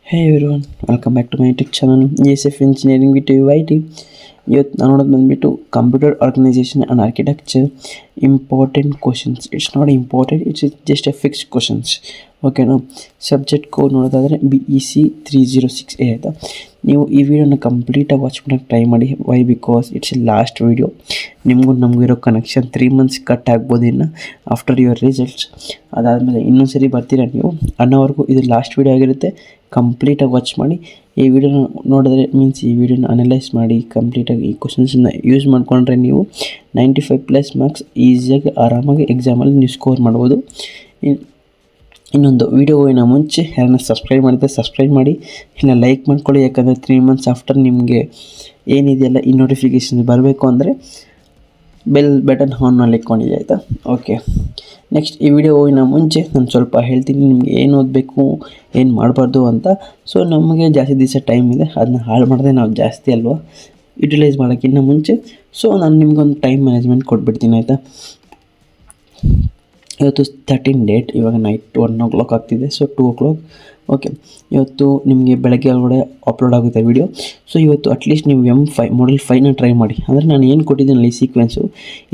Hey everyone, welcome back to my YouTube channel ESF Engineering with UIT. ಇವತ್ತು ನಾನು ನೋಡೋದು ಬಂದುಬಿಟ್ಟು computer organization and architecture important questions. It's not important, it's just a fixed questions. ಓಕೆನಾ. Subject code ನೋಡೋದಾದರೆ BEC 306A ಆಯಿತಾ. ನೀವು ಈ ವಿಡಿಯೋನ ಕಂಪ್ಲೀಟಾಗಿ ವಾಚ್ ಮಾಡೋಕ್ಕೆ ಟ್ರೈ ಮಾಡಿ. Why? Because it's a last video. ನಿಮಗೂ ನಮಗೂ ಇರೋ ಕನೆಕ್ಷನ್ 3 months ಕಟ್ ಆಗ್ಬೋದು ಇನ್ನು ಆಫ್ಟರ್ ಯುವರ್ ರಿಸಲ್ಟ್ಸ್. ಅದಾದಮೇಲೆ ಇನ್ನೊಂದು ಸರಿ ಬರ್ತೀರಾ ನೀವು ಅನ್ನೋವರೆಗೂ ಇದು ಲಾಸ್ಟ್ ವೀಡಿಯೋ ಆಗಿರುತ್ತೆ. ಕಂಪ್ಲೀಟಾಗಿ ವಾಚ್ ಮಾಡಿ. ಈ ವಿಡಿಯೋನ ನೋಡಿದ್ರೆ ಮೀನ್ಸ್ ಈ ವಿಡಿಯೋನ ಅನಲೈಸ್ ಮಾಡಿ ಕಂಪ್ಲೀಟಾಗಿ ಈ ಕ್ವಶನ್ಸನ್ನ ಯೂಸ್ ಮಾಡಿಕೊಂಡ್ರೆ ನೀವು 95+ ಮಾರ್ಕ್ಸ್ ಈಸಿಯಾಗಿ ಆರಾಮಾಗಿ ಎಕ್ಸಾಮಲ್ಲಿ ನೀವು ಸ್ಕೋರ್ ಮಾಡ್ಬೋದು. ಇನ್ನೊಂದು ವಿಡಿಯೋಗಿನ ಮುಂಚೆ ಯಾರನ್ನ ಸಬ್ಸ್ಕ್ರೈಬ್ ಮಾಡಿದ್ರೆ ಸಬ್ಸ್ಕ್ರೈಬ್ ಮಾಡಿ, ಇಲ್ಲ ಲೈಕ್ ಮಾಡ್ಕೊಳ್ಳಿ. ಯಾಕಂದರೆ 3 months ಆಫ್ಟರ್ ನಿಮಗೆ ಏನಿದೆಯಲ್ಲ ಈ ನೋಟಿಫಿಕೇಷನ್ ಬರಬೇಕು ಅಂದರೆ ಬೆಲ್ ಬಟನ್ ಆನ್ ಮಾಡ್ಲಿಕ್ಕೊಂಡಿದೆ ಆಯಿತಾ. ಓಕೆ, ನೆಕ್ಸ್ಟ್ ಈ ವಿಡಿಯೋಗಿನ ಮುಂಚೆ ನಾನು ಸ್ವಲ್ಪ ಹೇಳ್ತೀನಿ ನಿಮಗೆ ಏನು ಓದಬೇಕು ಏನು ಮಾಡಬಾರ್ದು ಅಂತ. ಸೊ ನಮಗೆ ಜಾಸ್ತಿ ದಿವಸ ಟೈಮ್ ಇದೆ, ಅದನ್ನ ಹಾಳು ಮಾಡಿದೆ ನಾವು ಜಾಸ್ತಿ ಅಲ್ವಾ ಯುಟಿಲೈಸ್ ಮಾಡೋಕ್ಕಿಂತ ಮುಂಚೆ. ಸೊ ನಾನು ನಿಮ್ಗೊಂದು ಟೈಮ್ ಮ್ಯಾನೇಜ್ಮೆಂಟ್ ಕೊಟ್ಬಿಡ್ತೀನಿ ಆಯಿತಾ. ಇವತ್ತು 13 ಡೇಟ್, ಇವಾಗ ನೈಟ್ 1 o'clock ಆಗ್ತಿದೆ. So 2 o'clock. ಓಕೆ, ಇವತ್ತು ನಿಮಗೆ ಬೆಳಗ್ಗೆ ಒಳಗಡೆ ಅಪ್ಲೋಡ್ ಆಗುತ್ತೆ ವಿಡಿಯೋ. ಸೊ ಇವತ್ತು ಅಟ್ಲೀಸ್ಟ್ ನೀವು M5 Model 5ನ ಟ್ರೈ ಮಾಡಿ. ಅಂದರೆ ನಾನು ಏನು ಕೊಟ್ಟಿದ್ದೀನಲ್ಲ ಈ ಸೀಕ್ವೆನ್ಸು,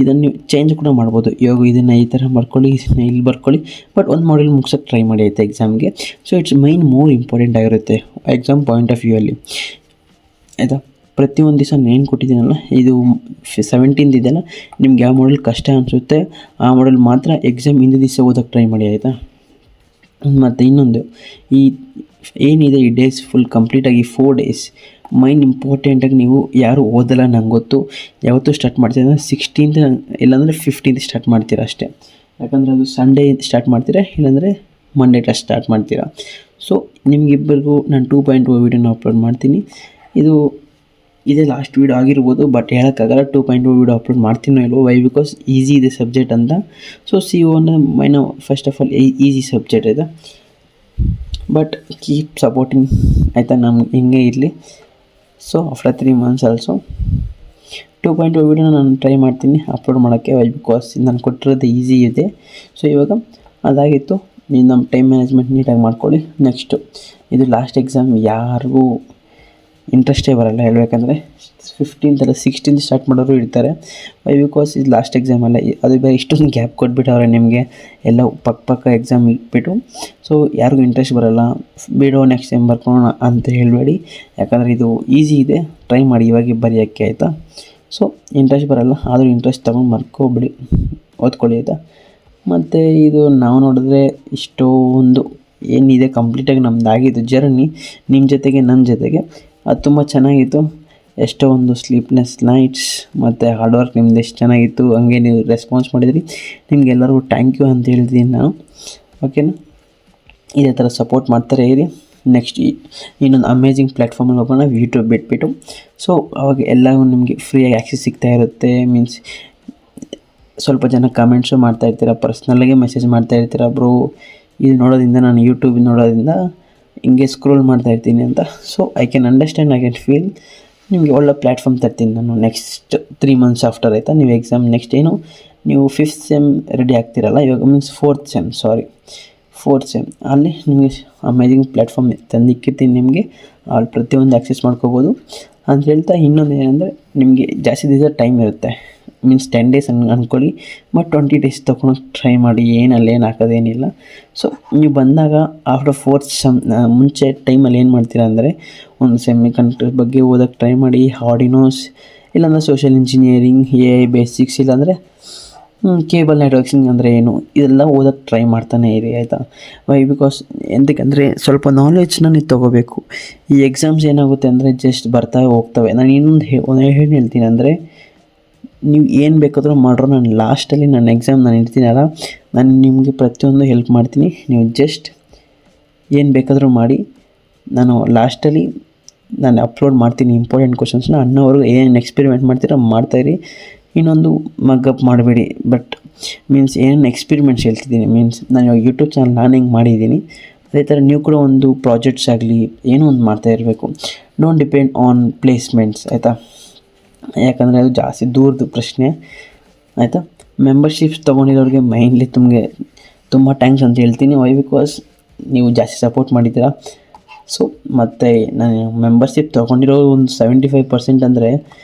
ಇದನ್ನು ನೀವು ಚೇಂಜ್ ಕೂಡ ಮಾಡ್ಬೋದು. ಇವಾಗ ಇದನ್ನು ಈ ಥರ ಬರ್ಕೊಳ್ಳಿ, ಇದನ್ನು ಇಲ್ಲಿ ಬರ್ಕೊಳ್ಳಿ, ಬಟ್ ಒಂದು ಮಾಡೆಲ್ ಮುಗ್ಸೋಕ್ಕೆ ಟ್ರೈ ಮಾಡಿ ಆಯಿತಾ ಎಕ್ಸಾಮ್ಗೆ. ಸೊ ಇಟ್ಸ್ ಮೋರ್ ಇಂಪಾರ್ಟೆಂಟ್ ಆಗಿರುತ್ತೆ ಎಕ್ಸಾಮ್ ಪಾಯಿಂಟ್ ಆಫ್ ವ್ಯೂ ಅಲ್ಲಿ ಆಯಿತಾ. ಪ್ರತಿಯೊಂದು ದಿವಸ ಏನು ಕೊಟ್ಟಿದ್ದೀನಲ್ಲ ಇದು 17th ಇದೆಯಲ್ಲ, ನಿಮ್ಗೆ ಯಾವ ಮಾಡೆಲ್ ಕಷ್ಟ ಅನಿಸುತ್ತೆ ಆ ಮಾಡೆಲ್ ಮಾತ್ರ ಎಕ್ಸಾಮ್ ಹಿಂದೆ ದಿವಸ ಓದೋಕ್ಕೆ ಟ್ರೈ ಮಾಡಿ ಆಯಿತಾ. ಮತ್ತು ಇನ್ನೊಂದು, ಈ ಏನಿದೆ ಈ ಡೇಸ್ ಫುಲ್ ಕಂಪ್ಲೀಟಾಗಿ 4 days ಮೈನ್ ಇಂಪಾರ್ಟೆಂಟಾಗಿ ನೀವು ಯಾರು ಓದಲ್ಲ ನಂಗೆ ಗೊತ್ತು. ಯಾವತ್ತೂ ಸ್ಟಾರ್ಟ್ ಮಾಡ್ತೀರ ಅಂದರೆ 16th ಇಲ್ಲಾಂದರೆ 15th ಸ್ಟಾರ್ಟ್ ಮಾಡ್ತೀರಾ ಅಷ್ಟೇ. ಯಾಕಂದರೆ ಅದು ಸಂಡೇ ಸ್ಟಾರ್ಟ್ ಮಾಡ್ತೀರಾ, ಇಲ್ಲಾಂದರೆ ಮಂಡೇ ಕ್ಲಾಸ್ ಸ್ಟಾರ್ಟ್ ಮಾಡ್ತೀರಾ. ಸೊ ನಿಮಗಿಬ್ಬರಿಗೂ ನಾನು 2.0 ವೀಡಿಯೋನ ಅಪ್ಲೋಡ್ ಮಾಡ್ತೀನಿ. ಇದೇ ಲಾಸ್ಟ್ ವೀಡಿಯೋ ಆಗಿರ್ಬೋದು, ಬಟ್ ಹೇಳೋಕ್ಕಾಗಲ್ಲ 2.0 ವೀಡಿಯೋ ಅಪ್ಲೋಡ್ ಮಾಡ್ತೀನೋ ಇಲ್ವೋ. ವೈ? ಬಿಕಾಸ್ ಈಸಿ ಇದೆ ಸಬ್ಜೆಕ್ಟ್ ಅಂತ. ಸೊ CO ಅನ್ನೋ first of all easy subject ಇದೆ, ಬಟ್ ಕೀಪ್ ಸಪೋರ್ಟಿಂಗ್ ಆಯಿತಾ. ನಮ್ಗೆ ಹಿಂಗೆ ಇರಲಿ. ಸೊ ಆಫ್ಟರ್ 3 months ಆಲ್ಸೋ 2.0 ವೀಡಿಯೋನ ನಾನು ಟ್ರೈ ಮಾಡ್ತೀನಿ ಅಪ್ಲೋಡ್ ಮಾಡೋಕ್ಕೆ. ವೈ? ಬಿಕಾಸ್ ನಾನು ಕೊಟ್ಟಿರೋದು ಈಸಿ ಇದೆ. ಸೊ ಇವಾಗ ಅದಾಗಿತ್ತು, ನೀವು ನಮ್ಮ ಟೈಮ್ ಮ್ಯಾನೇಜ್ಮೆಂಟ್ ನೀಟಾಗಿ ಮಾಡ್ಕೊಳ್ಳಿ. ನೆಕ್ಸ್ಟು ಇದು ಲಾಸ್ಟ್ ಎಕ್ಸಾಮ್, ಯಾರಿಗೂ ಇಂಟ್ರೆಸ್ಟೇ ಬರೋಲ್ಲ ಹೇಳಬೇಕಂದ್ರೆ. 15th ಅಲ್ಲ 16th ಸ್ಟಾರ್ಟ್ ಮಾಡೋರು ಇರ್ತಾರೆ. ವೈ? ಬಿಕಾಸ್ ಇದು ಲಾಸ್ಟ್ ಎಕ್ಸಾಮ್ ಅಲ್ಲ, ಅದು ಬೇರೆ ಇಷ್ಟೊಂದು ಗ್ಯಾಪ್ ಕೊಟ್ಬಿಟ್ಟವ್ರೆ ನಿಮಗೆ ಎಲ್ಲ ಪಕ್ಕ ಎಕ್ಸಾಮ್ ಇಟ್ಬಿಟ್ಟು. ಸೊ ಯಾರಿಗೂ ಇಂಟ್ರೆಸ್ಟ್ ಬರೋಲ್ಲ, ಬಿಡೋ ನೆಕ್ಸ್ಟ್ ಟೈಮ್ ಬರ್ಕೊಳ್ಳೋಣ ಅಂತ ಹೇಳಬೇಡಿ. ಯಾಕಂದರೆ ಇದು ಈಸಿ ಇದೆ, ಟ್ರೈ ಮಾಡಿ ಇವಾಗ ಬರೆಯೋಕ್ಕೆ ಆಯಿತಾ. ಸೊ ಇಂಟ್ರೆಸ್ಟ್ ಬರೋಲ್ಲ, ಆದರೂ ಇಂಟ್ರೆಸ್ಟ್ ತೊಗೊಂಡು ಮರ್ಕೋಬಿಡಿ, ಓದ್ಕೊಳ್ಳಿ ಆಯಿತಾ. ಮತ್ತು ಇದು ನಾವು ನೋಡಿದ್ರೆ ಇಷ್ಟೊಂದು ಏನಿದೆ ಕಂಪ್ಲೀಟಾಗಿ ನಮ್ಮದಾಗಿದ್ದು ಜರ್ನಿ ನಿಮ್ಮ ಜೊತೆಗೆ ನನ್ನ ಜೊತೆಗೆ ಅದು ತುಂಬ ಚೆನ್ನಾಗಿತ್ತು. ಎಷ್ಟೋ ಒಂದು ಸ್ಲೀಪ್ಲೆಸ್ ನೈಟ್ಸ್ ಮತ್ತು ಹಾರ್ಡ್ ವರ್ಕ್ ನಿಮ್ದು ಎಷ್ಟು ಚೆನ್ನಾಗಿತ್ತು. ಹಂಗೆ ನೀವು ರೆಸ್ಪಾನ್ಸ್ ಮಾಡಿದ್ರಿ, ನಿಮಗೆಲ್ಲರಿಗೂ ಥ್ಯಾಂಕ್ ಯು ಅಂತ ಹೇಳ್ತೀನಿ ನಾನು. ಓಕೆನಾ. ಇದೇ ಥರ ಸಪೋರ್ಟ್ ಮಾಡ್ತಾರೆ ಇರಿ. ನೆಕ್ಸ್ಟ್ ಇನ್ನೊಂದು ಅಮೇಜಿಂಗ್ ಪ್ಲ್ಯಾಟ್ಫಾರ್ಮಲ್ಲಿ ಹೋಗೋಣ, ಯೂಟ್ಯೂಬ್ ಬಿಟ್ಬಿಟ್ಟು. ಸೊ ಅವಾಗ ಎಲ್ಲವೂ ನಿಮಗೆ ಫ್ರೀಯಾಗಿ ಆ್ಯಕ್ಸೆಸ್ ಸಿಗ್ತಾ ಇರುತ್ತೆ. ಮೀನ್ಸ್ ಸ್ವಲ್ಪ ಜನ ಕಮೆಂಟ್ಸು ಮಾಡ್ತಾಯಿರ್ತೀರ, ಪರ್ಸ್ನಲ್ಲಾಗೆ ಮೆಸೇಜ್ ಮಾಡ್ತಾಯಿರ್ತೀರ, ಬ್ರೋ ಇದು ನೋಡೋದ್ರಿಂದ ನಾನು ಯೂಟ್ಯೂಬ್ ನೋಡೋದ್ರಿಂದ ಹಿಂಗೆ ಸ್ಕ್ರೋಲ್ ಮಾಡ್ತಾಯಿರ್ತೀನಿ ಅಂತ. So I can understand, I can feel. ನಿಮಗೆ ಒಳ್ಳೆ ಪ್ಲ್ಯಾಟ್ಫಾರ್ಮ್ ತರ್ತೀನಿ ನಾನು ನೆಕ್ಸ್ಟ್ 3 months ಆಫ್ಟರ್ ಆಯಿತಾ. ನೀವು ಎಕ್ಸಾಮ್ ನೆಕ್ಸ್ಟ್ ಏನು ನೀವು 5th ಸೆಮ್ ರೆಡಿ ಆಗ್ತಿರಲ್ಲ ಇವಾಗ, ಮೀನ್ಸ್ 4th ಸೆಮ್ ಅಲ್ಲಿ ನಿಮಗೆ ಅಮೇಜಿಂಗ್ ಪ್ಲ್ಯಾಟ್ಫಾರ್ಮ್ ತಂದಿಕ್ಕಿರ್ತೀನಿ ನಿಮಗೆ. ಅಲ್ಲಿ ಪ್ರತಿಯೊಂದು ಆ್ಯಕ್ಸೆಸ್ ಮಾಡ್ಕೋಬೋದು ಅಂತ ಹೇಳ್ತಾ, ಇನ್ನೊಂದು ಏನಂದರೆ ನಿಮಗೆ ಜಾಸ್ತಿ ದಿವಸ ಟೈಮ್ ಇರುತ್ತೆ. ಮೀನ್ಸ್ 10 days ಅಂದ್ಕೊಳ್ಳಿ, ಬಟ್ 20 days ತೊಗೊಳಕ್ಕೆ ಟ್ರೈ ಮಾಡಿ. ಏನು ಹಾಕೋದೇನಿಲ್ಲ. ಸೊ ನೀವು ಬಂದಾಗ ಆಫ್ಟರ್ 4th ಸೆಮ್ ಮುಂಚೆ ಟೈಮಲ್ಲಿ ಏನು ಮಾಡ್ತೀರಾ ಅಂದರೆ ಒಂದು ಸೆಮಿ ಕಂಡಕ್ಟರ್ ಬಗ್ಗೆ ಓದೋಕ್ಕೆ ಟ್ರೈ ಮಾಡಿ. ಆರ್ಡಿನೋಸ್ ಇಲ್ಲಾಂದರೆ ಸೋಷಿಯಲ್ ಇಂಜಿನಿಯರಿಂಗ್, AI ಬೇಸಿಕ್ಸ್, ಇಲ್ಲಾಂದರೆ ಕೇಬಲ್ ನೆಟ್ವರ್ಕ್ಸಿಂಗ್ ಅಂದರೆ ಏನು, ಇದೆಲ್ಲ ಓದೋಕ್ಕೆ ಟ್ರೈ ಮಾಡ್ತಾನೆ ಇರಿ ಆಯಿತಾ. ವೈ? ಬಿಕಾಸ್ ಎಂತಕ್ಕಂದರೆ ಸ್ವಲ್ಪ ನಾಲೆಡ್ಜ್ನ ನೀವು ತೊಗೋಬೇಕು. ಈ ಎಕ್ಸಾಮ್ಸ್ ಏನಾಗುತ್ತೆ ಅಂದರೆ ಜಸ್ಟ್ ಬರ್ತಾ ಹೋಗ್ತವೆ. ನಾನು ಇನ್ನೊಂದು ಏನು ಹೇಳ್ತೀನಿ ಅಂದರೆ, ನೀವು ಏನು ಬೇಕಾದರೂ ಮಾಡ್ರೋ, ನಾನು ಲಾಸ್ಟಲ್ಲಿ ನನ್ನ ಎಕ್ಸಾಮ್ ನಾನು ಇರ್ತೀನಲ್ಲ, ನಾನು ನಿಮಗೆ ಪ್ರತಿಯೊಂದು ಹೆಲ್ಪ್ ಮಾಡ್ತೀನಿ. ನೀವು ಜಸ್ಟ್ ಏನು ಬೇಕಾದರೂ ಮಾಡಿ, ನಾನು ಲಾಸ್ಟಲ್ಲಿ ನಾನು ಅಪ್ಲೋಡ್ ಮಾಡ್ತೀನಿ ಇಂಪಾರ್ಟೆಂಟ್ ಕ್ವಶನ್ಸ್ನ. ಅನ್ನೋವರೆಗೂ ಏನು ಎಕ್ಸ್ಪೆರಿಮೆಂಟ್ ಮಾಡ್ತೀರೋ ಮಾಡ್ತಾಯಿರಿ. ಇನ್ನೊಂದು ಮಗ್ಗಪ್ ಮಾಡಬೇಡಿ. ಬಟ್ ಮೀನ್ಸ್ ಏನು ಎಕ್ಸ್ಪೆರಿಮೆಂಟ್ಸ್ ಹೇಳ್ತಿದ್ದೀನಿ, ಮೀನ್ಸ್ ನಾನು ಇವಾಗ ಯೂಟ್ಯೂಬ್ ಚಾನಲ್ ನಾನು ಹೆಂಗೆ ಮಾಡಿದ್ದೀನಿ ಅದೇ ಥರ ನೀವು ಕೂಡ ಒಂದು ಪ್ರಾಜೆಕ್ಟ್ಸ್ ಆಗಲಿ ಏನೋ ಒಂದು ಮಾಡ್ತಾಯಿರಬೇಕು. ಡೋಂಟ್ ಡಿಪೆಂಡ್ ಆನ್ ಪ್ಲೇಸ್ಮೆಂಟ್ಸ್ ಆಯಿತಾ. ಯಾಕಂದರೆ ಅದು ಜಾಸ್ತಿ ದೂರದ ಪ್ರಶ್ನೆ ಆಯಿತಾ. ಮೆಂಬರ್ಶಿಪ್ಸ್ ತೊಗೊಂಡಿರೋರಿಗೆ ಮೈನ್ಲಿ ತುಂಬ ಥ್ಯಾಂಕ್ಸ್ ಅಂತ ಹೇಳ್ತೀನಿ. ವೈ? ಬಿಕಾಸ್ ನೀವು ಜಾಸ್ತಿ ಸಪೋರ್ಟ್ ಮಾಡಿದ್ದೀರಾ. ಸೊ ಮತ್ತು ನಾನು ಮೆಂಬರ್ಶಿಪ್ ತೊಗೊಂಡಿರೋ ಒಂದು 75% ಅಂದರೆ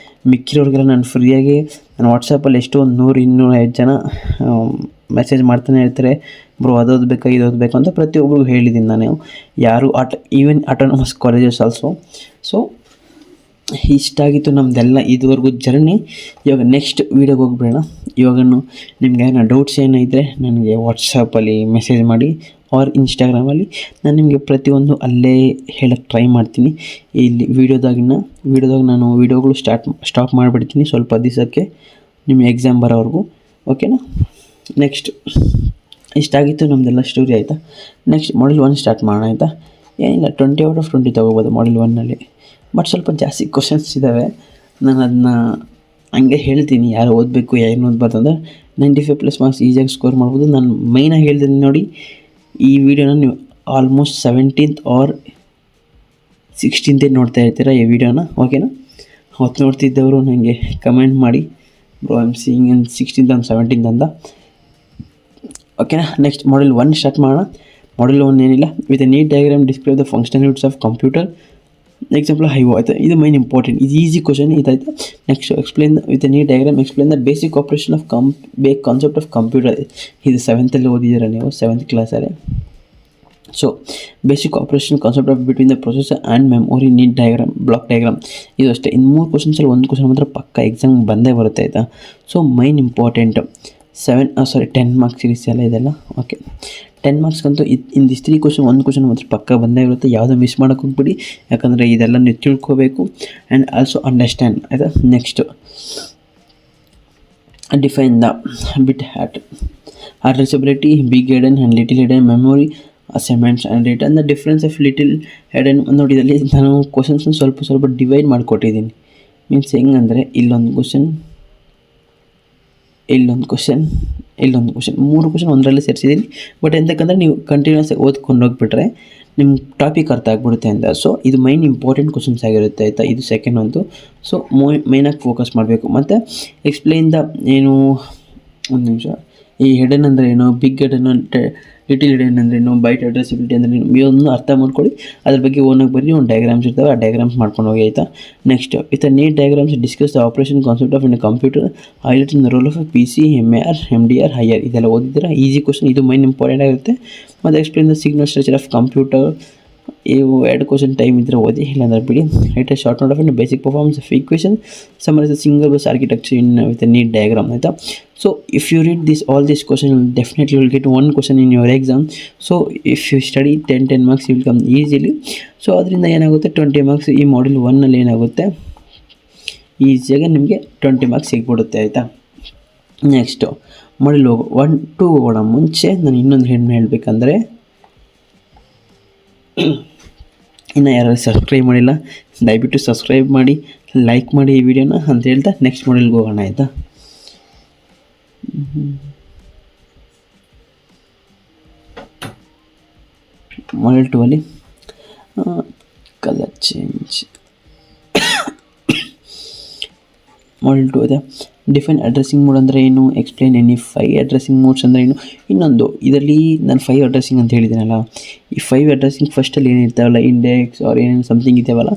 ಮಿಕ್ಕಿರೋರಿಗೆಲ್ಲ ನಾನು ಫ್ರೀಯಾಗಿ ನಾನು ವಾಟ್ಸಪ್ಪಲ್ಲಿ ಎಷ್ಟು ಒಂದು 100-250 ಜನ ಮೆಸೇಜ್ ಮಾಡ್ತಾನೆ ಇರ್ತಾರೆ, ಬ್ರೋ ಅದು ಓದಬೇಕಾ ಇದು ಓದಬೇಕು ಅಂತ ಪ್ರತಿಯೊಬ್ಬರಿಗೂ ಹೇಳಿದ್ದೀನಿ ನಾನು. ಯಾರು even autonomous colleges also. So ಇಷ್ಟಾಗಿತ್ತು ನಮ್ಮದೆಲ್ಲ ಇದುವರೆಗೂ ಜರ್ನಿ. ಇವಾಗ ನೆಕ್ಸ್ಟ್ ವೀಡಿಯೋಗೆ ಹೋಗ್ಬಿಡೋಣ. ಇವಾಗ ನಿಮ್ಗೆ ಏನೋ ಡೌಟ್ಸ್ ಏನಿದ್ರೆ ನನಗೆ ವಾಟ್ಸಪ್ಪಲ್ಲಿ ಮೆಸೇಜ್ ಮಾಡಿ ಆರ್ ಇನ್ಸ್ಟಾಗ್ರಾಮಲ್ಲಿ ನಾನು ನಿಮಗೆ ಪ್ರತಿಯೊಂದು ಅಲ್ಲೇ ಹೇಳಕ್ಕೆ ಟ್ರೈ ಮಾಡ್ತೀನಿ. ಇಲ್ಲಿ ವೀಡಿಯೋದಾಗ ನಾನು ವೀಡಿಯೋಗಳು ಸ್ಟಾಪ್ ಮಾಡಿಬಿಡ್ತೀನಿ ಸ್ವಲ್ಪ ದಿವಸಕ್ಕೆ ನಿಮ್ಮ ಎಕ್ಸಾಮ್ ಬರೋವರೆಗೂ, ಓಕೆನಾ. ನೆಕ್ಸ್ಟ್ ಇಷ್ಟಾಗಿತ್ತು ನಮ್ಮದೆಲ್ಲ ಸ್ಟೋರಿ, ಆಯಿತಾ. ನೆಕ್ಸ್ಟ್ Module 1 ಸ್ಟಾರ್ಟ್ ಮಾಡೋಣ, ಆಯಿತಾ. ಏನಿಲ್ಲ 20/20 ತೊಗೋಬೋದು Module 1ನಲ್ಲಿ, ಬಟ್ ಸ್ವಲ್ಪ ಜಾಸ್ತಿ ಕ್ವಶನ್ಸ್ ಇದ್ದಾವೆ. ನಾನು ಅದನ್ನ ಹಂಗೆ ಹೇಳ್ತೀನಿ, ಯಾರು ಓದಬೇಕು ಏನು ಓದಬಾರ್ದು ಅಂದರೆ 95+ ಮಾರ್ಕ್ಸ್ ಈಸಿಯಾಗಿ ಸ್ಕೋರ್ ಮಾಡ್ಬೋದು. ನಾನು ಮೈನಾಗಿ ಹೇಳ್ತೀನಿ ನೋಡಿ, ಈ ವಿಡಿಯೋನ ನೀವು ಆಲ್ಮೋಸ್ಟ್ 17th or 16th ನೋಡ್ತಾ ಇರ್ತೀರ ಈ ವಿಡಿಯೋನ, ಓಕೆನಾ. ಹೊತ್ತು ನೋಡ್ತಿದ್ದವರು ನನಗೆ ಕಮೆಂಟ್ ಮಾಡಿ, bro I am seeing in 16th and 17th ಅಂತ, ಓಕೆನಾ. ನೆಕ್ಸ್ಟ್ Module 1 ಸ್ಟಾರ್ಟ್ ಮಾಡೋಣ. Module 1 ಏನಿಲ್ಲ, with a neat diagram describe the functionalities of computer, example ಹೈವೋ, ಆಯಿತಾ. ಇದು ಮೈನ್ ಇಂಪಾರ್ಟೆಂಟ್, ಇದು ಈಸಿ ಕ್ವಶನ್ ಇದಾಯಿತು. Next explain with a neat diagram explain the basic operation of concept of computer. ಇದು 7th ಓದಿದ್ದೀರಾ ನೀವು, 7th ಕ್ಲಾಸಲ್ಲಿ. So basic operation concept of between the processor and memory, neat diagram, block diagram, ಇದು ಅಷ್ಟೇ. ಇನ್ನು 3 ಕ್ವಶನ್ಸಲ್ಲಿ 1 question ಮಾತ್ರ ಪಕ್ಕ exam ಬಂದೇ ಬರುತ್ತೆ, ಆಯಿತಾ. So main important 10 marks series ಎಲ್ಲ ಇದೆಲ್ಲ, ಓಕೆ. 10 ಮಾರ್ಕ್ಸ್ಗಂತೂ ಇನ್ ದಿಸ್ 3 ಕ್ವಶನ್ 1 ಕ್ವಶನ್ ಮಾತ್ರ ಪಕ್ಕ ಬಂದೇ ಇರುತ್ತೆ, ಯಾವುದೂ ಮಿಸ್ ಮಾಡೋಕ್ಕೆ ಹೋಗ್ಬಿಡಿ, ಯಾಕಂದರೆ ಇದೆಲ್ಲ ನೀವು ತಿಳ್ಕೋಬೇಕು ಆ್ಯಂಡ್ ಆಲ್ಸೋ ಅಂಡರ್ಸ್ಟ್ಯಾಂಡ್, ಆಯಿತಾ. Next define the bit addressability, big endian and little endian memory assignments and return the difference of little endian. ನೋಡಿ, ಇದರಲ್ಲಿ ನಾನು ಕ್ವಶನ್ಸ್ನ ಸ್ವಲ್ಪ ಡಿವೈಡ್ ಮಾಡಿಕೊಟ್ಟಿದ್ದೀನಿ. ಮೀನ್ಸ್ ಹೆಂಗಂದರೆ ಇಲ್ಲೊಂದು ಕ್ವಶನ್, ಇಲ್ಲೊಂದು ಕ್ವಶನ್, 3 ಕ್ವಶನ್ ಒಂದರಲ್ಲೇ ಸೇರಿಸಿದ್ದೀನಿ. ಬಟ್ ಎಂತಕ್ಕಂದರೆ ನೀವು ಕಂಟಿನ್ಯೂಸ್ ಓದ್ಕೊಂಡು ಹೋಗ್ಬಿಟ್ರೆ ನಿಮ್ಮ ಟಾಪಿಕ್ ಅರ್ಥ ಆಗ್ಬಿಡುತ್ತೆ ಅಂತ. ಸೊ ಇದು ಮೈನ್ ಇಂಪಾರ್ಟೆಂಟ್ ಕ್ವಶನ್ಸ್ ಆಗಿರುತ್ತೆ, ಆಯಿತಾ. ಇದು ಸೆಕೆಂಡ್ ಒಂದು. ಸೊ ಮೈನಾಗಿ ಫೋಕಸ್ ಮಾಡಬೇಕು. ಮತ್ತು ಎಕ್ಸ್ಪ್ಲೈನ್ ದ ಏನು, ಒಂದು ನಿಮಿಷ, ಈ ಹೆಡನ್ ಅಂದರೆ ಏನು, ಬಿಗ್ ಹೆಡನ್ ಅಂದರೆ ಲಿಟಿಲ್ ಹಿಡನ್ ಅಂದರೆ ಏನು, ಬೈಟ್ ಅಡ್ರೆಸಿಬಿಲಿಟಿ ಅಂದರೆ ಏನು, ಇವೊಂದು ಅರ್ಥ ಮಾಡ್ಕೊಳ್ಳಿ. ಅದ್ರ ಬಗ್ಗೆ ಓನಾಗಿ ಬರೀ ಒಂದು ಡಯಾಗ್ರಾಮ್ಸ್ ಇರ್ತವೆ, ಆ ಡಯಾಗ್ರಾಮ್ಸ್ ಮಾಡ್ಕೊಂಡು ಹೋಗಿ, ಆಯಿತಾ. Next with a neat diagrams discuss the operation concept of in computer, highlight in the role of PC, MAR, MDR, higher, ಇದೆಲ್ಲ ಓದಿದ್ದೀರಾ, ಈಸಿ ಕ್ವಶನ್, ಇದು ಮೈನ್ ಇಂಪಾರ್ಟೆಂಟ್ ಆಗಿರುತ್ತೆ. ಮತ್ತು explain the signal structure of computer, ಇವು 2 question time ಇದ್ದರೆ ಓದಿ, ಇಲ್ಲಾಂದ್ರೆ ಬಿಡಿ. Write a short note of in basic performance of equation, summarize the single bus architecture in with a neat diagram, ಆಯಿತಾ. So if you read all these questions, definitely will get 1 question in your exam. So if you study 10 marks, you will come easily. So ಅದರಿಂದ ಏನಾಗುತ್ತೆ, 20 marks ಈ Module 1ನಲ್ಲಿ ಏನಾಗುತ್ತೆ, ಈಸಿಯಾಗಿ ನಿಮಗೆ 20 marks ಸಿಗ್ಬಿಡುತ್ತೆ, ಆಯಿತಾ. Next Module 1-2 ಹೋಗೋಣ ಮುಂಚೆ ನಾನು ಇನ್ನೊಂದು ಹೇಳಬೇಕಂದ್ರೆ, ಇನ್ನು ಯಾರು ಸಬ್ಸ್ಕ್ರೈಬ್ ಮಾಡಿಲ್ಲ ದಯವಿಟ್ಟು ಸಬ್ಸ್ಕ್ರೈಬ್ ಮಾಡಿ, ಲೈಕ್ ಮಾಡಿ ಈ ವಿಡಿಯೋನ ಅಂತ ಹೇಳ್ತಾ ನೆಕ್ಸ್ಟ್ Moduleಗೆ ಹೋಗೋಣ, ಆಯಿತಾ. Module 2ಅಲ್ಲಿ ಕಲರ್ ಚೇಂಜ್. Module 2 ಇದೆ. ಡಿಫೈನ್ ಅಡ್ರೆಸ್ಸಿಂಗ್ ಮೋಡ್ ಅಂದರೆ ಏನು, ಎಕ್ಸ್ಪ್ಲೈನ್ ಎನಿ 5 ಅಡ್ರೆಸ್ಸಿಂಗ್ ಮೋಡ್ಸ್ ಅಂದರೆ ಏನು. ಇನ್ನೊಂದು ಇದರಲ್ಲಿ ನಾನು 5 ಅಡ್ರೆಸ್ಸಿಂಗ್ ಅಂತ ಹೇಳಿದ್ದೀನಲ್ಲ, ಈ 5 ಅಡ್ರೆಸ್ಸಿಂಗ್ ಫಸ್ಟಲ್ಲಿ ಏನಿರ್ತಾವಲ್ಲ, ಇಂಡೆಕ್ಸ್ ಆರ್ ಏನೇನು ಸಮಥಿಂಗ್ ಇದ್ದಾವಲ್ಲ,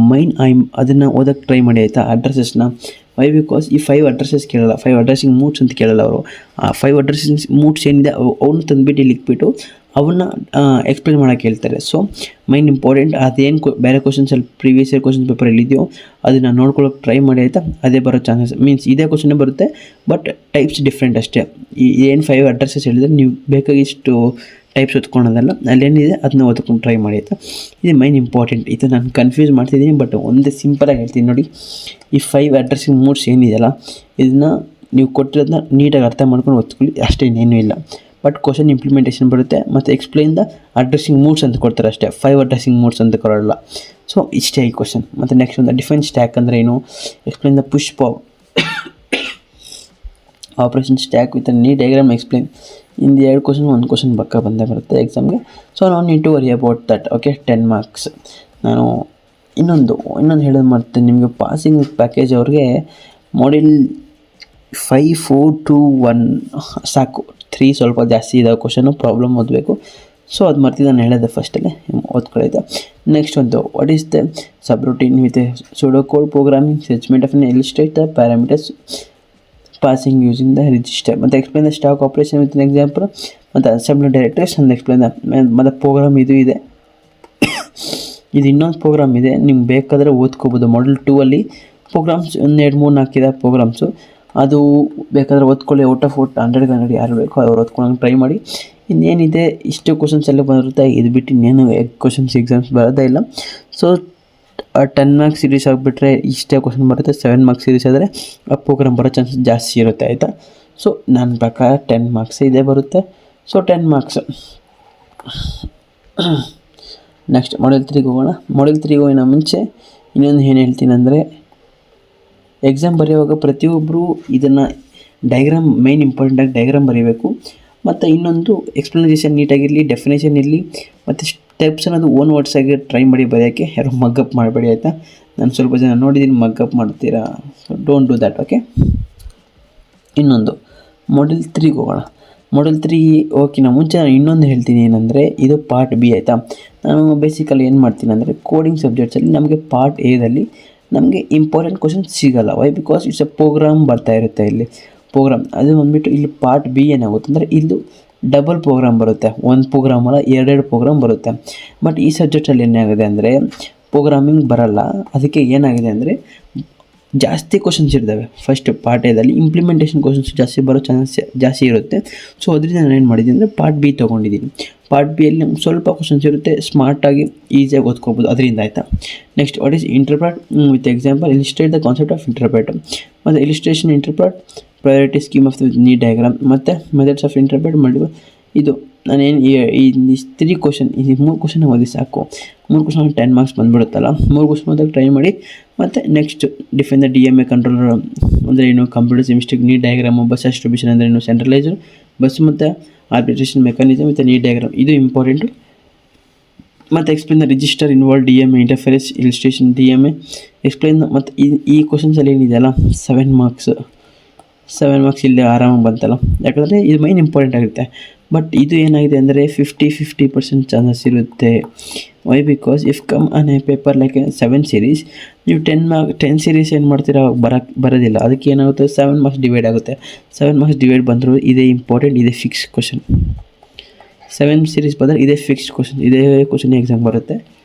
ಮೈನ್ ಅದನ್ನು ಓದೋಕ್ಕೆ ಟ್ರೈ ಮಾಡಿ, ಆಯಿತಾ. ಅಡ್ರೆಸಸ್ನ ವೈ, ಬಿಕಾಸ್ ಈ 5 ಅಡ್ರೆಸಸ್ ಕೇಳಲ್ಲ, 5 ಅಡ್ರೆಸ್ಸಿಂಗ್ ಮೂಡ್ಸ್ ಅಂತ ಕೇಳಲ್ಲ ಅವರು. ಆ 5 ಅಡ್ರೆಸ್ಸಿಂಗ್ ಮೂಡ್ಸ್ ಏನಿದೆ ಅವನ್ನ ತಂದುಬಿಟ್ಟು ಇಲ್ಲಿ ಇಕ್ಬಿಟ್ಟು ಅವನ್ನ ಎಕ್ಸ್ಪ್ಲೇನ್ ಮಾಡೋಕ್ಕೆ ಹೇಳ್ತಾರೆ. ಸೊ ಮೈನ್ ಇಂಪಾರ್ಟೆಂಟ್ ಅದೇನು ಬೇರೆ ಕ್ವಶನ್ಸಲ್ಲಿ ಪ್ರೀವಿಯಸ್ ಇಯರ್ ಕ್ವಶನ್ ಪೇಪರಲ್ಲಿ ಇದೆಯೋ ಅದನ್ನು ನೋಡ್ಕೊಳ್ಳೋಕೆ ಟ್ರೈ ಮಾಡಿ, ಆಯಿತಾ. ಅದೇ ಬರೋ ಚಾನ್ಸಸ್, ಮೀನ್ಸ್ ಇದೇ ಕ್ವಶನ್ನೇ ಬರುತ್ತೆ, ಬಟ್ ಟೈಪ್ಸ್ ಡಿಫ್ರೆಂಟ್ ಅಷ್ಟೇ. ಏನು 5 ಅಡ್ರೆಸಸ್ ಹೇಳಿದರೆ ನೀವು ಬೇಕಾಗಿಷ್ಟು ಟೈಪ್ಸ್ ಓದ್ಕೊಳೋದಲ್ಲ, ಅಲ್ಲೇನಿದೆ ಅದನ್ನ ಓದ್ಕೊಂಡು ಟ್ರೈ ಮಾಡಿ, ಆಯಿತಾ. ಇದು ಮೈನ್ ಇಂಪಾರ್ಟೆಂಟ್. ಇದು ನಾನು ಕನ್ಫ್ಯೂಸ್ ಮಾಡ್ತಿದ್ದೀನಿ, ಬಟ್ ಒಂದೇ ಸಿಂಪಲಾಗಿ ಹೇಳ್ತೀನಿ ನೋಡಿ. ಈ 5 ಅಡ್ರೆಸ್ಸಿಂಗ್ ಮೂಡ್ಸ್ ಏನಿದೆಯಲ್ಲ, ಇದನ್ನು ನೀವು ಕೊಟ್ಟಿರೋದನ್ನ ನೀಟಾಗಿ ಅರ್ಥ ಮಾಡ್ಕೊಂಡು ಓದ್ಕೊಳ್ಳಿ, ಅಷ್ಟೇ, ಇನ್ನೇನೂ ಇಲ್ಲ. ಬಟ್ ಕ್ವಶನ್ ಇಂಪ್ಲಿಮೆಂಟೇಷನ್ ಬರುತ್ತೆ, ಮತ್ತು ಎಕ್ಸ್ಪ್ಲೈನ್ ದ ಅಡ್ರೆಸ್ಸಿಂಗ್ ಮೂಡ್ಸ್ ಅಂತ ಕೊಡ್ತಾರೆ ಅಷ್ಟೇ, 5 ಅಡ್ರೆಸ್ಸಿಂಗ್ ಮೂಡ್ಸ್ ಅಂತ ಕೊಡೋಲ್ಲ. ಸೊ ಇಷ್ಟೇ ಈ ಕ್ವಶನ್. ಮತ್ತು ನೆಕ್ಸ್ಟ್ ಒಂದು ಡಿಫೆನ್ಸ್ ಸ್ಟ್ಯಾಕ್ ಅಂದರೆ ಏನು, explain the push pop operation stack with neat diagram explain. ಇಂದು 2 ಕ್ವಶನ್ 1 ಕ್ವಶನ್ ಪಕ್ಕ ಬಂದೇ ಬರುತ್ತೆ ಎಕ್ಸಾಮ್ಗೆ. ಸೊ ನಾವು need to worry about that, okay. 10 marks. ನಾನು ಇನ್ನೊಂದು ಹೇಳೋದು ಮಾಡ್ತೀನಿ ನಿಮಗೆ, ಪಾಸಿಂಗ್ ಪ್ಯಾಕೇಜ್ ಅವ್ರಿಗೆ Module 5, 4, 2, 1 ಸಾಕು. 3 ಸ್ವಲ್ಪ ಜಾಸ್ತಿ ಇದಾವೆ ಕ್ವಶನು, ಪ್ರಾಬ್ಲಮ್ ಓದಬೇಕು. ಸೊ ಅದು ಮರ್ತಿ ನಾನು ಹೇಳಿದೆ ಫಸ್ಟಲ್ಲೇ. ಓದ್ಕೊಳ್ಳೈತೆ. ನೆಕ್ಸ್ಟ್ ಒಂದು what is the subroutine with pseudo code programming segment of illustrate the parameters passing using the register ಮತ್ತು explain the stack operation with example ಮತ್ತು assembly directors and explain the ಮತ್ತು ಪ್ರೋಗ್ರಾಮ್ ಇದು ಇದೆ. ಇದು ಇನ್ನೊಂದು program ಇದೆ, ನಿಮ್ಗೆ ಬೇಕಾದರೆ ಓದ್ಕೋಬೋದು. ಮಾಡಲ್ 2 ಅಲ್ಲಿ ಪ್ರೋಗ್ರಾಮ್ಸ್ 1 2 3 4 ಇದೆ ಪ್ರೋಗ್ರಾಮ್ಸು. ಅದು ಬೇಕಾದರೆ ಓದ್ಕೊಳ್ಳಿ. ಔಟ್ ಆಫ್ 100 ಯಾರು ಬೇಕೋ ಅವ್ರು ಓದ್ಕೊಳ್ಳೋಂಗೆ ಟ್ರೈ ಮಾಡಿ. ಇನ್ನೇನಿದೆ ಇಷ್ಟು ಕ್ವಶನ್ಸ್ ಎಲ್ಲ ಬರುತ್ತೆ. ಇದು ಬಿಟ್ಟು ಇನ್ನೇನು ಕ್ವಶನ್ಸ್ ಎಕ್ಸಾಮ್ಸ್ ಬರೋದೇ ಇಲ್ಲ. ಸೊ 10 ಮಾರ್ಕ್ಸ್ ಸೀರೀಸ್ ಆಗಿಬಿಟ್ರೆ ಇಷ್ಟೇ ಕ್ವಶನ್ ಬರುತ್ತೆ. 7 ಮಾರ್ಕ್ಸ್ ಸೀರೀಸ್ ಆದರೆ ಆ ಪ್ರೋಗ್ರಾಮ್ ಬರೋ ಚಾನ್ಸಸ್ ಜಾಸ್ತಿ ಇರುತ್ತೆ, ಆಯಿತಾ. ಸೊ ನನ್ನ ಪ್ರಕಾರ 10 ಮಾರ್ಕ್ಸ್ ಇದೇ ಬರುತ್ತೆ. So 10 marks. ನೆಕ್ಸ್ಟ್ ಮಾಡಲ್ 3ಗೆ ಹೋಗೋಣ. ಮಾಡಲ್ 3ಗೆ ಹೋಗೋಣ ಮುಂಚೆ ಇನ್ನೊಂದು ಏನು ಹೇಳ್ತೀನಿ ಅಂದರೆ, ಎಕ್ಸಾಮ್ ಬರೆಯುವಾಗ ಪ್ರತಿಯೊಬ್ಬರು ಇದನ್ನು ಡಯಾಗ್ರಾಮ್ ಮೇಯ್ನ್ ಇಂಪಾರ್ಟೆಂಟಾಗಿ ಡಯಾಗ್ರಾಮ್ ಬರೀಬೇಕು. ಮತ್ತು ಇನ್ನೊಂದು ಎಕ್ಸ್ಪ್ಲನೇಷನ್ ನೀಟಾಗಿರಲಿ, ಡೆಫಿನೇಷನ್ ಇರಲಿ, ಮತ್ತು ಸ್ಟೆಪ್ಸ್ ಅನ್ನೋದು ಓನ್ ವರ್ಡ್ಸಾಗಿ ಟ್ರೈ ಮಾಡಿ ಬರೆಯೋಕ್ಕೆ. ಯಾರು ಮಗ್ಗಪ್ ಮಾಡಬೇಡಿ, ಆಯಿತಾ. ನಾನು ಸ್ವಲ್ಪ ಜನ ನೋಡಿದ್ದೀನಿ ಮಗ್ಗಪ್ ಮಾಡ್ತೀರಾ, so don't do that, okay. ಇನ್ನೊಂದು ಮಾಡಲ್ 3ಗೆ ಹೋಗೋಣ. ಮಾಡಲ್ 3 ಓಕೆನಾ. ಮುಂಚೆ ನಾನು ಇನ್ನೊಂದು ಹೇಳ್ತೀನಿ ಏನಂದರೆ, ಇದು ಪಾರ್ಟ್ ಬಿ, ಆಯಿತಾ. ನಾನು ಬೇಸಿಕಲಿ ಏನು ಮಾಡ್ತೀನಿ ಅಂದರೆ, ಕೋಡಿಂಗ್ ಸಬ್ಜೆಕ್ಟ್ಸಲ್ಲಿ ನಮಗೆ ಪಾರ್ಟ್ ಎದಲ್ಲಿ ನಮಗೆ ಇಂಪಾರ್ಟೆಂಟ್ ಕ್ವಶನ್ ಸಿಗೋಲ್ಲ. Why? Because it's a program ಬರ್ತಾ ಇರುತ್ತೆ ಇಲ್ಲಿ ಪ್ರೋಗ್ರಾಮ್. ಅದು ಬಂದುಬಿಟ್ಟು ಇಲ್ಲಿ ಪಾರ್ಟ್ ಬಿ ಏನಾಗುತ್ತೆ ಅಂದರೆ, ಇದು ಡಬಲ್ ಪ್ರೋಗ್ರಾಮ್ ಬರುತ್ತೆ. ಒಂದು ಪ್ರೋಗ್ರಾಮ್ ಅಲ್ಲ, 2 ಪ್ರೋಗ್ರಾಮ್ ಬರುತ್ತೆ. ಬಟ್ ಈ ಸಬ್ಜೆಕ್ಟಲ್ಲಿ ಏನಾಗಿದೆ ಅಂದರೆ ಪ್ರೋಗ್ರಾಮಿಂಗ್ ಬರಲ್ಲ. ಅದಕ್ಕೆ ಏನಾಗಿದೆ ಅಂದರೆ ಜಾಸ್ತಿ ಕ್ವಶನ್ಸ್ ಇರ್ತವೆ. ಫಸ್ಟ್ ಪಾರ್ಟ್ ಎದಲ್ಲಿ ಇಂಪ್ಲಿಮೆಂಟೇಷನ್ ಕ್ವಶನ್ಸ್ ಜಾಸ್ತಿ ಬರೋ ಚಾನ್ಸಸ್ ಜಾಸ್ತಿ ಇರುತ್ತೆ. ಸೊ ಅದರಿಂದ ನಾನು ಏನು ಮಾಡಿದ್ದೀನಿ ಅಂದರೆ ಪಾರ್ಟ್ ಬಿ ತೊಗೊಂಡಿದ್ದೀನಿ. ಪಾರ್ಟ್ ಬಿಯಲ್ಲಿ ಸ್ವಲ್ಪ ಕ್ವಶನ್ಸ್ ಇರುತ್ತೆ, ಸ್ಮಾರ್ಟಾಗಿ ಈಸಿಯಾಗಿ ಓದ್ಕೋಬೋದು ಅದರಿಂದ, ಆಯಿತಾ. Next what is interpret with example illustrate the concept of interpret ಮತ್ತು illustration interpret priority scheme of neat diagram ಮತ್ತು ಮೆಥಡ್ಸ್ ಆಫ್ ಇಂಟರ್ಪ್ರೆಟ್ ಮಾಡಿ. ಇದು ನಾನೇನು ಈ 3 ಕ್ವಶನ್, ಈ 3 ಕ್ವಶನ್ ಓದಿ ಸಾಕು. 3 ಕ್ವಶನ್ 10 ಮಾರ್ಕ್ಸ್ ಬಂದುಬಿಡುತ್ತಲ್ಲ. 3 ಕ್ವಶನ್ ಓದೋಕೆ ಟ್ರೈ ಮಾಡಿ. ಮತ್ತು next define the DMA controller ಅಂದರೆ ಏನು, computer system neat diagram, bus distribution ಅಂದರೆ ಏನು, ಸೆಂಟ್ರಲೈಸರ್ ಬಸ್ ಮತ್ತು ಆರ್ಬಿಟ್ರೇಷನ್ ಮೆಕ್ಯಾನಿಸಮ್ ಮತ್ತು ನೀ ಡಯಾಗ್ರಾಮ್, ಇದು ಇಂಪಾರ್ಟೆಂಟು. ಮತ್ತು explain the register involve DMA interference illustration DMA explain. ಮತ್ತು ಈ ಕ್ವಶನ್ಸಲ್ಲಿ ಏನಿದೆಯಲ್ಲ 7 ಮಾರ್ಕ್ಸ್ ಇಲ್ಲಿ ಆರಾಮಾಗಿ ಬಂತಲ್ಲ, ಯಾಕಂದರೆ ಇದು ಮೈನ್ ಇಂಪಾರ್ಟೆಂಟ್ ಆಗುತ್ತೆ. ಬಟ್ ಇದು ಏನಾಗಿದೆ ಅಂದರೆ 50% ಚಾನ್ಸಸ್ ಇರುತ್ತೆ. Why? Because if come on a paper like 7 series, ನೀವು 10 ಸೀರೀಸ್ ಏನು ಮಾಡ್ತೀರಾ, ಬರೋದಿಲ್ಲ. ಅದಕ್ಕೆ ಏನಾಗುತ್ತೆ, 7 ಮಾರ್ಕ್ಸ್ ಡಿವೈಡ್ ಆಗುತ್ತೆ. 7 ಮಾರ್ಕ್ಸ್ ಡಿವೈಡ್ ಬಂದರೂ ಇದೇ ಇಂಪಾರ್ಟೆಂಟ್, ಇದೇ ಫಿಕ್ಸ್ ಕ್ವಶನ್. 7 ಸೀರೀಸ್ ಬಂದರೆ ಇದೇ ಫಿಕ್ಸ್ಡ್ ಕ್ವಶನ್, ಇದೇ ಕ್ವಶನ್ ಎಕ್ಸಾಮ್ ಬರುತ್ತೆ.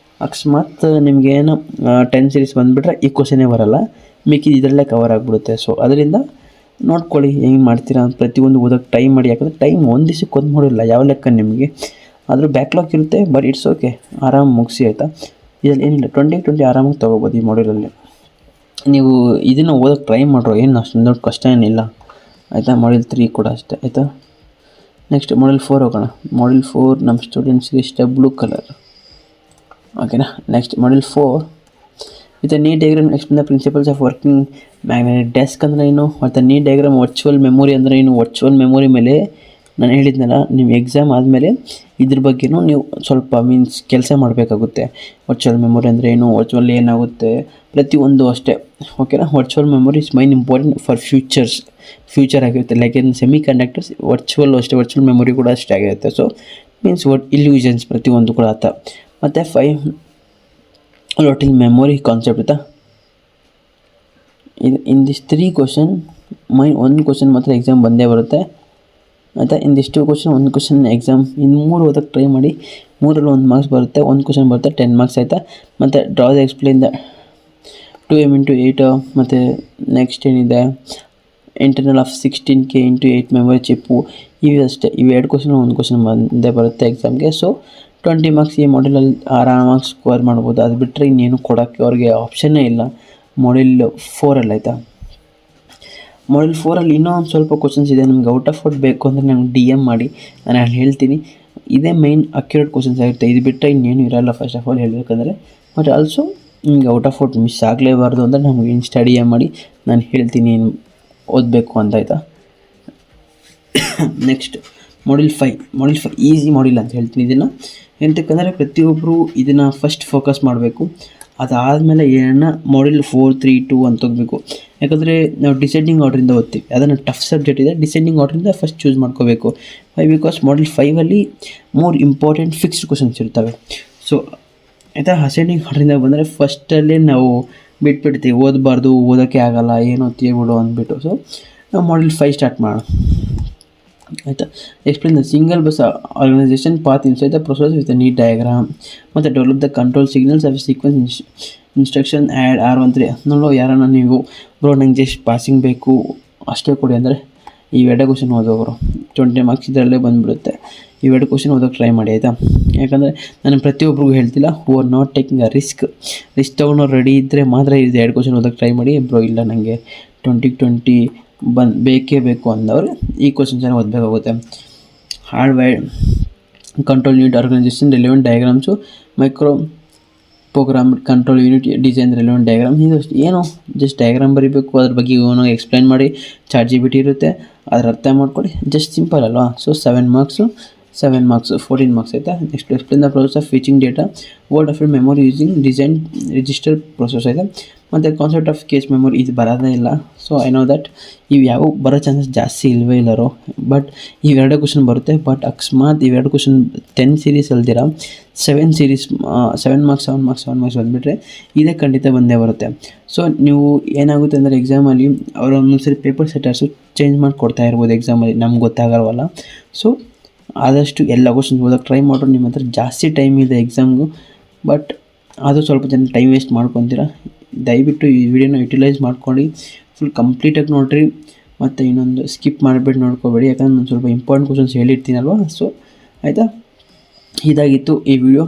ಅಕಸ್ಮಾತ್ ನಿಮಗೇನು 10 ಸೀರೀಸ್ ಬಂದುಬಿಟ್ರೆ ಈ ಕ್ವಶನೇ ಬರೋಲ್ಲ, ಮಿಕ್ಕಿದ ಇದರಲ್ಲೇ ಕವರ್ ಆಗಿಬಿಡುತ್ತೆ. ಸೊ ಅದರಿಂದ ನೋಡ್ಕೊಳ್ಳಿ ಹೆಂಗೆ ಮಾಡ್ತೀರಾ ಅಂತ. ಪ್ರತಿಯೊಂದು ಓದೋಕ್ಕೆ ಟೈಮ್ ಮಾಡಿ, ಯಾಕಂದರೆ ಟೈಮ್ ಒಂದು ದಿವಸಕ್ಕೆ ಒಂದು ಮಾಡಿಲ್ಲ ಯಾವ ಲೆಕ್ಕ ನಿಮಗೆ. ಆದರೂ ಬ್ಯಾಕ್ಲಾಗ್ ಇರುತ್ತೆ, ಬಟ್ ಇಟ್ಸ್ ಓಕೆ, ಆರಾಮ್ ಮುಗಿಸಿ, ಆಯಿತಾ. ಇದರಲ್ಲಿ ಏನಿಲ್ಲ, 20 ಆರಾಮಾಗಿ ತೊಗೋಬೋದು ಈ ಮಾಡ್ಯೂಲಲ್ಲಿ. ನೀವು ಇದನ್ನು ಓದೋಕ್ಕೆ ಟ್ರೈ ಮಾಡ್ರೋ, ಏನು ಅಷ್ಟೊಂದು ದೊಡ್ಡ ಕಷ್ಟ ಏನಿಲ್ಲ, ಆಯಿತಾ. ಮಾಡಲ್ 3 ಕೂಡ ಅಷ್ಟೇ, ಆಯಿತಾ. ನೆಕ್ಸ್ಟ್ ಮಾಡಲ್ 4 ಹೋಗೋಣ. ಮಾಡಲ್ 4 ನಮ್ಮ ಸ್ಟೂಡೆಂಟ್ಸ್ಗೆ ಇಷ್ಟ ಬ್ಲೂ ಕಲರ್, ಓಕೆನಾ. ನೆಕ್ಸ್ಟ್ ಮಾಡಲ್ 4 ವಿತ್ ನೀ diagram explain the principles of working magnetic desk ಅಂದರೆ ಏನು, ಮತ್ತು ನೀ ಡಯಾಗ್ರಾಮ್ ವರ್ಚುವಲ್ ಮೆಮೊರಿ ಅಂದರೆ ಏನು. ವರ್ಚುವಲ್ ಮೆಮೊರಿ ಮೇಲೆ ನಾನು ಹೇಳಿದ್ನಲ್ಲ, ನೀವು ಎಕ್ಸಾಮ್ ಆದಮೇಲೆ ಇದ್ರ ಬಗ್ಗೆನೂ ನೀವು ಸ್ವಲ್ಪ ಕೆಲಸ ಮಾಡಬೇಕಾಗುತ್ತೆ. ವರ್ಚುವಲ್ ಮೆಮೊರಿ ಅಂದರೆ ಏನು, ವರ್ಚುವಲ್ ಏನಾಗುತ್ತೆ, ಪ್ರತಿಯೊಂದು ಅಷ್ಟೇ, ಓಕೆನಾ. Virtual memory is main important for future ಆಗಿರುತ್ತೆ. Like in semi conductors virtual ಅಷ್ಟೇ, ವರ್ಚುವಲ್ ಮೆಮೊರಿ ಕೂಡ ಅಷ್ಟೇ ಆಗಿರುತ್ತೆ. ಸೊ ಇಲ್ಯೂಷನ್ಸ್ ಪ್ರತಿಯೊಂದು ಕೂಡ ಆತ. ಮತ್ತು 5 ಫ್ಲೋಟಿಂಗ್ ಮೆಮೊರಿ ಕಾನ್ಸೆಪ್ಟ್, ಆಯಿತಾ. ಇನ್ ದಿಸ್ 3 ಕ್ವಶನ್ ಒಂದು ಕ್ವಶನ್ ಮಾತ್ರ ಎಕ್ಸಾಮ್ ಬಂದೇ ಬರುತ್ತೆ, ಆಯಿತಾ. ಇನ್ ದಿಸ್ 2 ಕ್ವಶನ್, ಒಂದು ಕ್ವಶನ್ ಎಕ್ಸಾಮ್. ಇನ್ನು 3 ಓದೋಕ್ಕೆ ಟ್ರೈ ಮಾಡಿ. 3ರಲ್ಲಿ 1 ಮಾರ್ಕ್ಸ್ ಬರುತ್ತೆ, ಒಂದು ಕ್ವಶನ್ ಬರುತ್ತೆ, 10 ಮಾರ್ಕ್ಸ್, ಆಯಿತಾ. ಮತ್ತು draw the explain the 2m × 8 ಮತ್ತು ನೆಕ್ಸ್ಟ್ ಏನಿದೆ ಇಂಟರ್ನಲ್ ಆಫ್ 16K × 8 ಮೆಮೊರಿ ಚಿಪ್ಪು. ಇವು ಅಷ್ಟೇ, ಇವು 2 ಕ್ವಶನ್, ಒಂದು ಕ್ವಶನ್ ಬಂದೇ ಬರುತ್ತೆ ಎಕ್ಸಾಮ್ಗೆ. ಸೊ 20 ಮಾರ್ಕ್ಸ್ ಈ ಮಾಡಲಲ್ಲಿ ಆರಾಮಾಗಿ ಸ್ಕೋರ್ ಮಾಡ್ಬೋದು. ಅದು ಬಿಟ್ಟರೆ ಇನ್ನೇನು ಕೊಡೋಕ್ಕೆ ಅವ್ರಿಗೆ ಆಪ್ಷನ್ನೇ ಇಲ್ಲ ಮಾಡಲ್ 4ಅಲ್ಲಿ, ಆಯಿತಾ. ಮಾಡಲ್ 4ಅಲ್ಲಿ ಇನ್ನೂ ಒಂದು ಸ್ವಲ್ಪ ಕ್ವಶನ್ಸ್ ಇದೆ. ನಿಮ್ಗೆ ಔಟ್ ಆಫ್ ಬೇಕು ಅಂದರೆ ನಂಗೆ DM ಮಾಡಿ, ನಾನು ಅಲ್ಲಿ ಹೇಳ್ತೀನಿ. ಇದೇ ಮೈನ್ ಅಕ್ಯುರೇಟ್ ಕ್ವಶನ್ಸ್ ಆಗಿರುತ್ತೆ. ಇದು ಬಿಟ್ಟರೆ ಇನ್ನೇನು ಇರೋಲ್ಲ ಫಸ್ಟ್ ಆಫ್ ಆಲ್ ಹೇಳಬೇಕಂದ್ರೆ. ಬಟ್ ಆಲ್ಸೋ ನಿಮಗೆ ಔಟ್ ಆಫ್ ಮಿಸ್ ಆಗಲೇಬಾರ್ದು ಅಂದರೆ ನಮಗೆ ಇನ್ಸ್ಟಾ DM ಮಾಡಿ, ನಾನು ಹೇಳ್ತೀನಿ ಏನು ಓದಬೇಕು ಅಂತ, ಆಯಿತಾ. ನೆಕ್ಸ್ಟ್ ಮಾಡಲ್ 5 ಈಸಿ ಮಾಡಿಲ್ಲ ಅಂತ ಹೇಳ್ತೀನಿ ಇದನ್ನು. ಎಂತಕ್ಕಂದರೆ ಪ್ರತಿಯೊಬ್ಬರು ಇದನ್ನು ಫಸ್ಟ್ ಫೋಕಸ್ ಮಾಡಬೇಕು. ಅದಾದಮೇಲೆ ಏನನ್ನ ಮಾಡಲ್ 4, 3, 2 ಅಂತ ಹೋಗಬೇಕು. ಯಾಕಂದರೆ ನಾವು ಡಿಸೆಂಡಿಂಗ್ ಆರ್ಡ್ರಿಂದ ಓದ್ತೀವಿ. ಅದನ್ನು ಟಫ್ ಸಬ್ಜೆಕ್ಟ್ ಇದೆ, ಡಿಸೆಂಡಿಂಗ್ ಆರ್ಡ್ರಿಂದ ಫಸ್ಟ್ ಚೂಸ್ ಮಾಡ್ಕೋಬೇಕು. ವೈ? ಬಿಕಾಸ್ ಮಾಡಲ್ 5ಅಲ್ಲಿ 3 ಇಂಪಾರ್ಟೆಂಟ್ ಫಿಕ್ಸ್ಡ್ ಕ್ವಶನ್ಸ್ ಇರ್ತವೆ. ಸೊ ಆಯಿತಾ. ಅಸೆಂಡಿಂಗ್ ಆರ್ಡ್ರಿಂದ ಬಂದರೆ ಫಸ್ಟಲ್ಲೇ ನಾವು ಬಿಟ್ಬಿಡ್ತೀವಿ, ಓದಬಾರ್ದು, ಓದೋಕ್ಕೆ ಆಗೋಲ್ಲ, ಏನು ಓದ್ತೀವಿ ಬಿಡು ಅಂದ್ಬಿಟ್ಟು. ಸೊ ನಾವು Module 5 ಸ್ಟಾರ್ಟ್ ಮಾಡೋಣ ಆಯಿತಾ. Explain the single bus organisation path inside the process with neat diagram ಮತ್ತು develop the control signals of sequence instruction add R13. ನೋಡೋ ಯಾರನ್ನ ನೀವು ಬ್ರೋ ನಂಗೆ ಜಸ್ಟ್ ಪಾಸಿಂಗ್ ಬೇಕು ಅಷ್ಟೇ ಕೊಡಿ ಅಂದರೆ ಇವೆರಡೇ ಕ್ವಶನ್ ಓದೋರು 20 ಮಾರ್ಕ್ಸ್ ಇದರಲ್ಲೇ ಬಂದುಬಿಡುತ್ತೆ. ಇವೆರಡು ಕ್ವಶನ್ ಓದೋಕ್ಕೆ ಟ್ರೈ ಮಾಡಿ ಆಯಿತಾ. ಯಾಕಂದರೆ ನಾನು ಪ್ರತಿಯೊಬ್ಬರಿಗೂ ಹೇಳ್ತಿಲ್ಲ, who are not taking a risk ತೊಗೊಂಡು ರೆಡಿ ಇದ್ದರೆ ಮಾತ್ರ ಇದು 2 ಕ್ವಶನ್ ಓದೋಕ್ಕೆ ಟ್ರೈ ಮಾಡಿ. ಬ್ರೋ ಇಲ್ಲ ನನಗೆ 20 ಬೇಕೇ ಬೇಕು ಅಂದವರು ಈ ಕ್ವಶನ್ಸನ್ನು ಓದಬೇಕಾಗುತ್ತೆ. Hardware control unit organisation relevant diagrams, micro program control unit design relevant diagram. ಇದು ಏನು ಜಸ್ಟ್ ಡಯಾಗ್ರಾಮ್ ಬರೀಬೇಕು, ಅದ್ರ ಬಗ್ಗೆ ಏನೋ ಎಕ್ಸ್ಪ್ಲೈನ್ ಮಾಡಿ. ChatGPT ಇರುತ್ತೆ, ಅದ್ರ ಅರ್ಥ ಮಾಡ್ಕೊಳ್ಳಿ, ಜಸ್ಟ್ ಸಿಂಪಲ್ ಅಲ್ವಾ. ಸೊ 7 ಮಾರ್ಕ್ಸು 14 ಮಾರ್ಕ್ಸ್ ಆಯಿತಾ. Next explain the process of fetching data word of memory using design register process ಆಯಿತಾ. ಮತ್ತು ಕಾನ್ಸೆಪ್ಟ್ ಆಫ್ ಕೇಸ್ ಮೆಮೊರಿ ಇದು ಬರೋದೇ ಇಲ್ಲ. ಸೊ ಐ ನೋ ದಟ್ ಇವು ಯಾವ ಬರೋ ಚಾನ್ಸಸ್ ಜಾಸ್ತಿ ಇಲ್ಲವೇ ಇಲ್ಲರೋ, ಬಟ್ ಇವೆರಡು ಕ್ವಶನ್ ಬರುತ್ತೆ. ಬಟ್ ಅಕಸ್ಮಾತ್ ಇವೆರಡು ಕ್ವಶನ್ 10 ಸೀರೀಸ್ ಅಲ್ದಿರ 7 ಮಾರ್ಕ್ಸ್ ಬಂದುಬಿಟ್ರೆ ಇದೇ ಖಂಡಿತ ಬಂದೇ ಬರುತ್ತೆ. ಸೊ ನೀವು ಏನಾಗುತ್ತೆ ಅಂದರೆ ಎಕ್ಸಾಮಲ್ಲಿ ಅವರು ಒಂದೊಂದ್ಸರಿ ಪೇಪರ್ ಸೆಟರ್ಸು ಚೇಂಜ್ ಮಾಡಿ ಕೊಡ್ತಾ ಇರ್ಬೋದು ಎಕ್ಸಾಮಲ್ಲಿ, ನಮ್ಗೆ ಗೊತ್ತಾಗಲ್ವಲ್ಲ. ಸೊ ಆದಷ್ಟು ಎಲ್ಲ ಕ್ವಶನ್ಸ್ ಓದೋಕ್ಕೆ ಟ್ರೈ ಮಾಡ್ರು. ನಿಮ್ಮ ಹತ್ರ ಜಾಸ್ತಿ ಟೈಮ್ ಇದೆ ಎಕ್ಸಾಮ್ಗೂ, ಬಟ್ ಅದು ಸ್ವಲ್ಪ ಜನ ಟೈಮ್ ವೇಸ್ಟ್ ಮಾಡ್ಕೊತೀರ. ದಯವಿಟ್ಟು ಈ ವಿಡಿಯೋನ ಯುಟಿಲೈಸ್ ಮಾಡ್ಕೊಂಡು ಫುಲ್ ಕಂಪ್ಲೀಟಾಗಿ ನೋಡಿರಿ. ಮತ್ತು ಇನ್ನೊಂದು ಸ್ಕಿಪ್ ಮಾಡಿಬಿಟ್ಟು ನೋಡ್ಕೋಬೇಡಿ, ಯಾಕಂದ್ರೆ ನಾನು ಸ್ವಲ್ಪ ಇಂಪಾರ್ಟೆಂಟ್ ಕ್ವಶನ್ಸ್ ಹೇಳಿರ್ತೀನಲ್ವ. ಸೊ ಆಯಿತಾ, ಇದಾಗಿತ್ತು ಈ ವಿಡಿಯೋ.